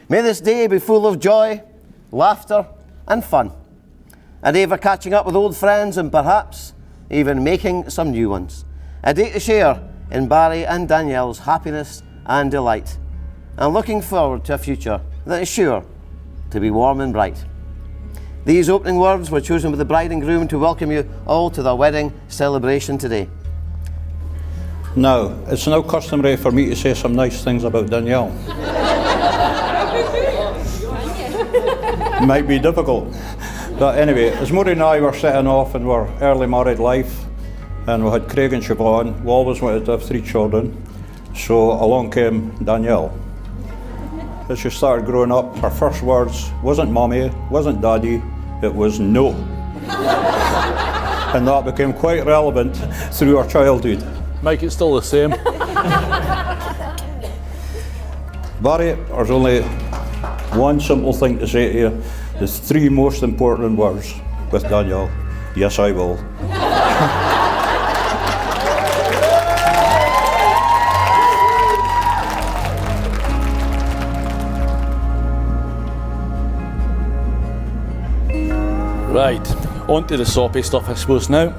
May this day be full of joy, laughter and fun. A day for catching up with old friends and perhaps even making some new ones. A day to share in Barry and Danielle's happiness and delight. And looking forward to a future that is sure to be warm and bright. These opening words were chosen with the bride and groom to welcome you all to their wedding celebration today. Now, it's now customary for me to say some nice things about Danielle. Might be difficult. But anyway, as Maureen and I were setting off in our early married life, and we had Craig and Siobhan, we always wanted to have 3 children, so along came Danielle. As she started growing up, her first words wasn't mommy, wasn't daddy, it was no. And that became quite relevant through her childhood. Mike, it's still the same. Barry, there's only one simple thing to say to you. The 3 most important words with Danielle. Yes, I will. Right, on to the soppy stuff I suppose now.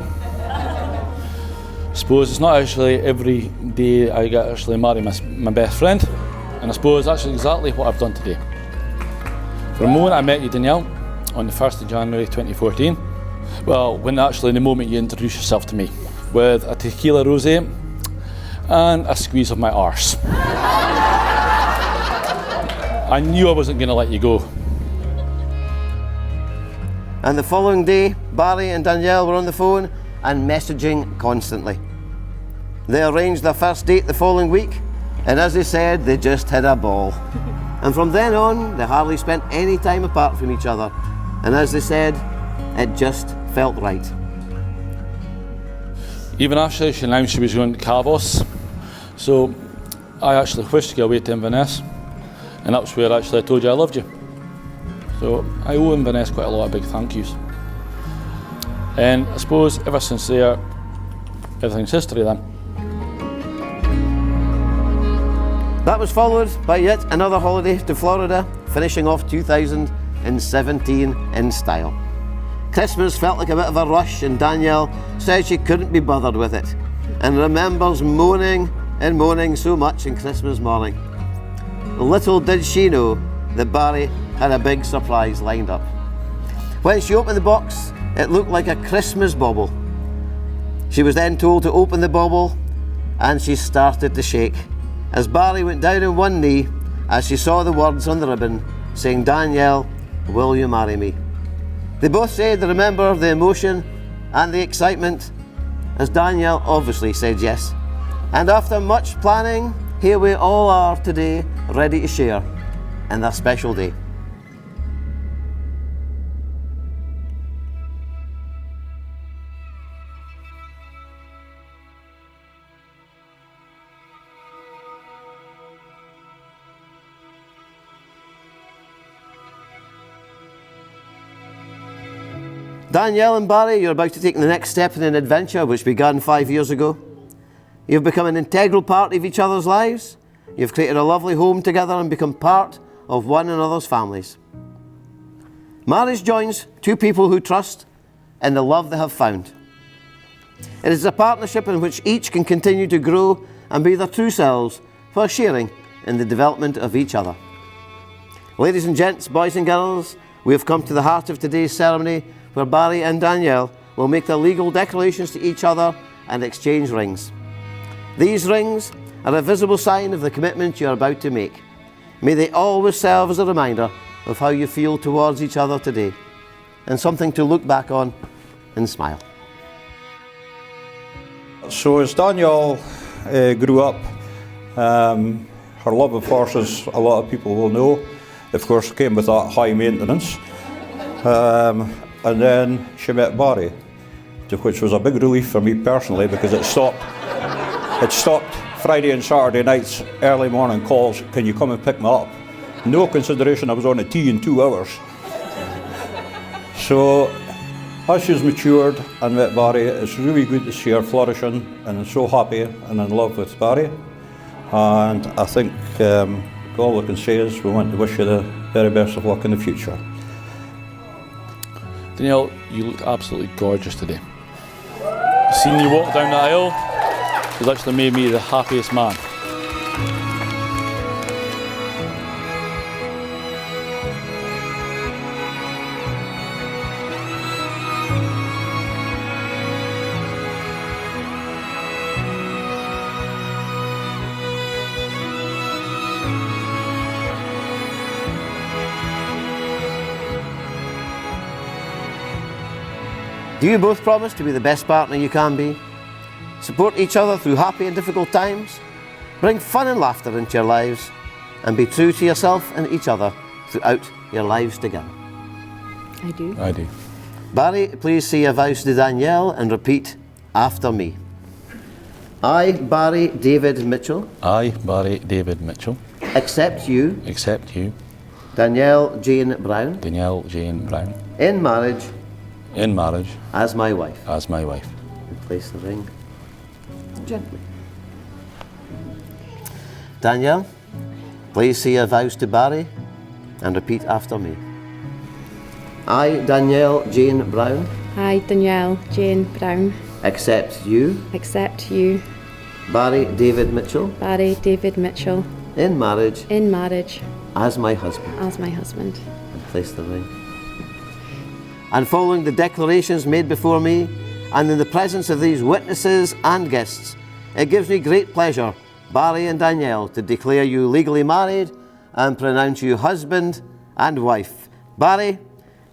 I suppose it's not actually every day I get actually marry my best friend, and I suppose that's exactly what I've done today. From the moment I met you, Danielle, on the 1st of January 2014, well, the moment you introduced yourself to me, with a tequila rosé and a squeeze of my arse. I knew I wasn't going to let you go. And the following day, Barry and Danielle were on the phone and messaging constantly. They arranged their first date the following week, and as they said, they just had a ball. And from then on, they hardly spent any time apart from each other. And as they said, it just felt right. Even after she announced she was going to Cavos, so I actually wished to go away to Inverness, and that's where actually I told you I loved you. So I owe Inverness quite a lot of big thank yous. And I suppose ever since there, everything's history then. That was followed by yet another holiday to Florida, finishing off 2017 in style. Christmas felt like a bit of a rush, and Danielle said she couldn't be bothered with it, and remembers moaning and moaning so much on Christmas morning. Little did she know that Barry had a big surprise lined up. When she opened the box, it looked like a Christmas bauble. She was then told to open the bauble, and she started to shake as Barry went down on one knee as she saw the words on the ribbon saying, "Danielle, will you marry me?" They both said they remember the emotion and the excitement, as Danielle obviously said yes. And after much planning, here we all are today, ready to share in their special day. Danielle and Barry, you're about to take the next step in an adventure which began 5 years ago. You've become an integral part of each other's lives. You've created a lovely home together and become part of one another's families. Marriage joins 2 people who trust in the love they have found. It is a partnership in which each can continue to grow and be their true selves while sharing in the development of each other. Ladies and gents, boys and girls, we have come to the heart of today's ceremony, where Barry and Danielle will make their legal declarations to each other and exchange rings. These rings are a visible sign of the commitment you are about to make. May they always serve as a reminder of how you feel towards each other today, and something to look back on and smile. So as Danielle grew up, her love of horses, a lot of people will know, of course came with that high maintenance. And then she met Barry, which was a big relief for me personally, because it stopped Friday and Saturday nights, early morning calls, "Can you come and pick me up?" No consideration I was on a tee in 2 hours. So as she's matured and met Barry, it's really good to see her flourishing and so happy and in love with Barry. And I think all I can say is we want to wish you the very best of luck in the future. Danielle, you looked absolutely gorgeous today. Seeing you walk down the aisle has actually made me the happiest man. Do you both promise to be the best partner you can be? Support each other through happy and difficult times? Bring fun and laughter into your lives? And be true to yourself and each other throughout your lives together? I do. I do. Barry, please say your vows to Danielle and repeat after me. I, Barry David Mitchell, I, Barry David Mitchell, accept you, accept you, Danielle Jane Brown, Danielle Jane Brown, in marriage in marriage as my wife. as my wife. And place the ring gently. Danielle, please say your vows to Barry and repeat after me. I, Danielle Jane Brown, I, Danielle Jane Brown, accept you, accept you, Barry David Mitchell, Barry David Mitchell, in marriage in marriage as my husband. as my husband. And place the ring. And following the declarations made before me, and in the presence of these witnesses and guests, it gives me great pleasure, Barry and Danielle, to declare you legally married and pronounce you husband and wife. Barry,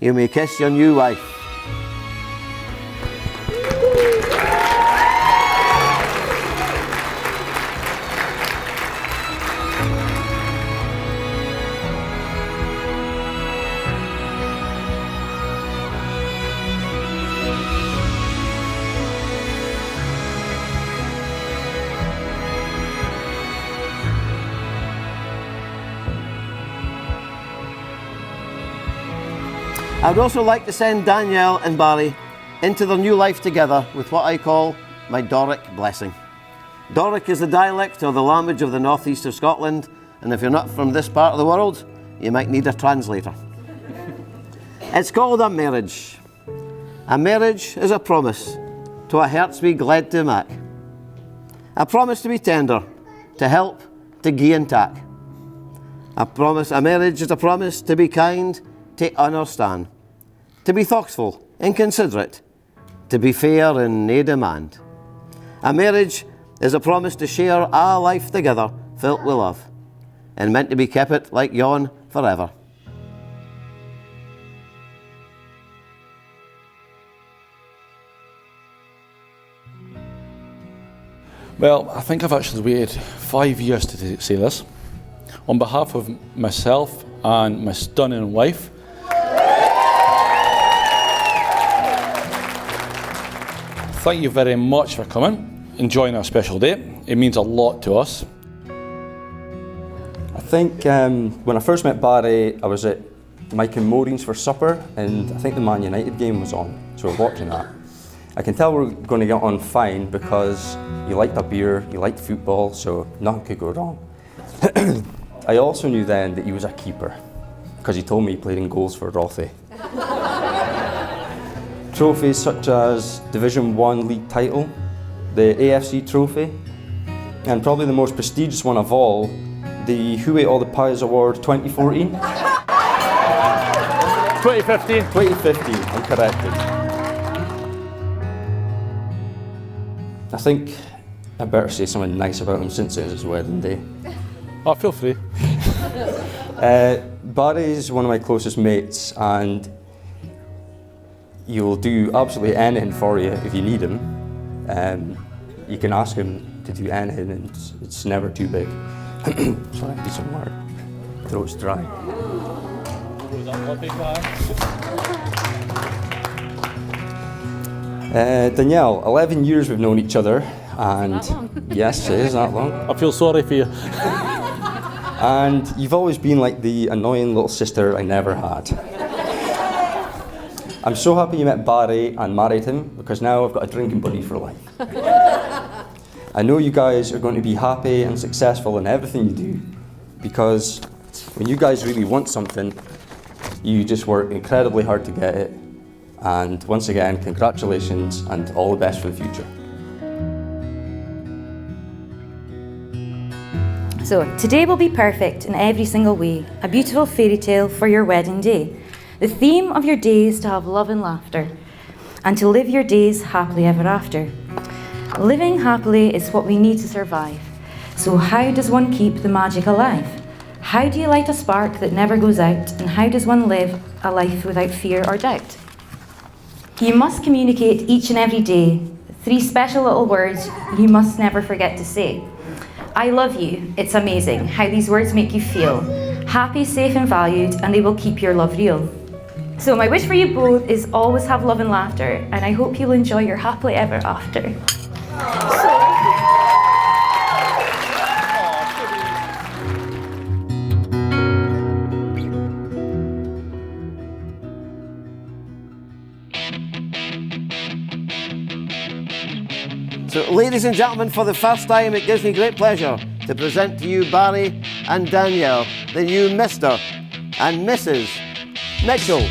you may kiss your new wife. I would also like to send Danielle and Barry into their new life together with what I call my Doric blessing. Doric is the dialect or the language of the northeast of Scotland, and if you're not from this part of the world, you might need a translator. It's called a marriage. A marriage is a promise to a hearts be glad to mak. A promise to be tender, to help, to gie and tak. A marriage is a promise to be kind, to understand, to be thoughtful and considerate, to be fair and nae demand. A marriage is a promise to share our life together, filled with love, and meant to be kept like yon forever. Well, I think I've actually waited 5 years to say this. On behalf of myself and my stunning wife, thank you very much for coming, enjoying our special day. It means a lot to us. I think when I first met Barry, I was at Mike and Maureen's for supper, and I think the Man United game was on, so we're watching that. I can tell we're going to get on fine because you liked a beer, you liked football, so nothing could go wrong. I also knew then that he was a keeper, because he told me he played in goals for Rothy. Trophies such as Division 1 league title, the AFC trophy, and probably the most prestigious one of all, the Who Ate All the Pies Award 2014? 2015. 2015, I'm corrected. I think I better say something nice about him since it was his wedding day. Oh, feel free. Barry's one of my closest mates, and he'll do absolutely anything for you if you need him. You can ask him to do anything, and it's never too big. Sorry, I need some water. Throat's dry. Danielle, 11 years we've known each other, and yes, it is that long. I feel sorry for you. And you've always been like the annoying little sister I never had. I'm so happy you met Barry and married him, because now I've got a drinking buddy for life. I know you guys are going to be happy and successful in everything you do, because when you guys really want something, you just work incredibly hard to get it. And once again, congratulations and all the best for the future. So, today will be perfect in every single way, a beautiful fairy tale for your wedding day. The theme of your day is to have love and laughter, and to live your days happily ever after. Living happily is what we need to survive. So how does one keep the magic alive? How do you light a spark that never goes out, and how does one live a life without fear or doubt? You must communicate each and every day 3 special little words you must never forget to say. I love you. It's amazing how these words make you feel. Happy, safe and valued, and they will keep your love real. So my wish for you both is always have love and laughter, and I hope you'll enjoy your happily ever after. So, ladies and gentlemen, for the first time, it gives me great pleasure to present to you Barry and Danielle, the new Mr. and Mrs. Mitchell.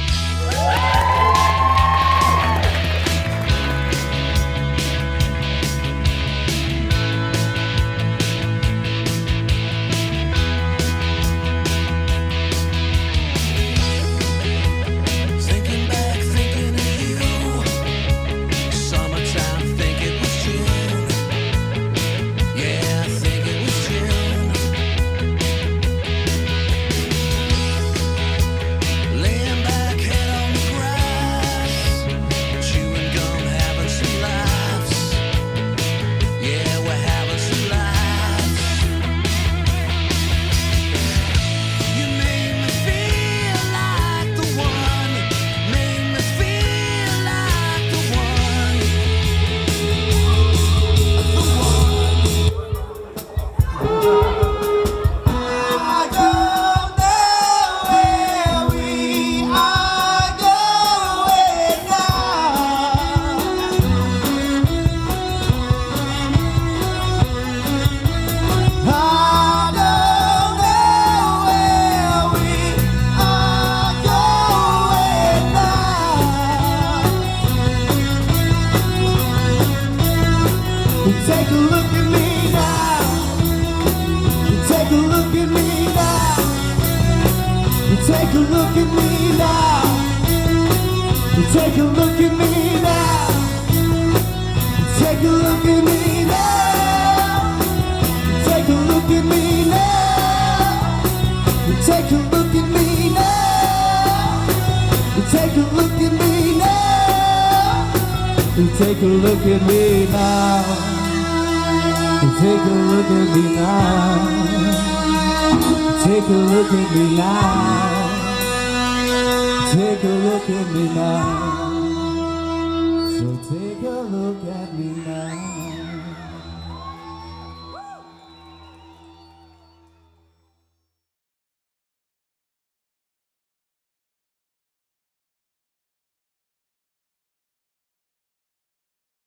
Take a look at me now. Take a look at me now. Take a look at me now. Take a look at me now. Take a look at me now. Take a look at me now. Take a look at me now. Take a look at me now. Take a look at me now. Take a look at me now. Take a look at me now. Take a look at me now. So take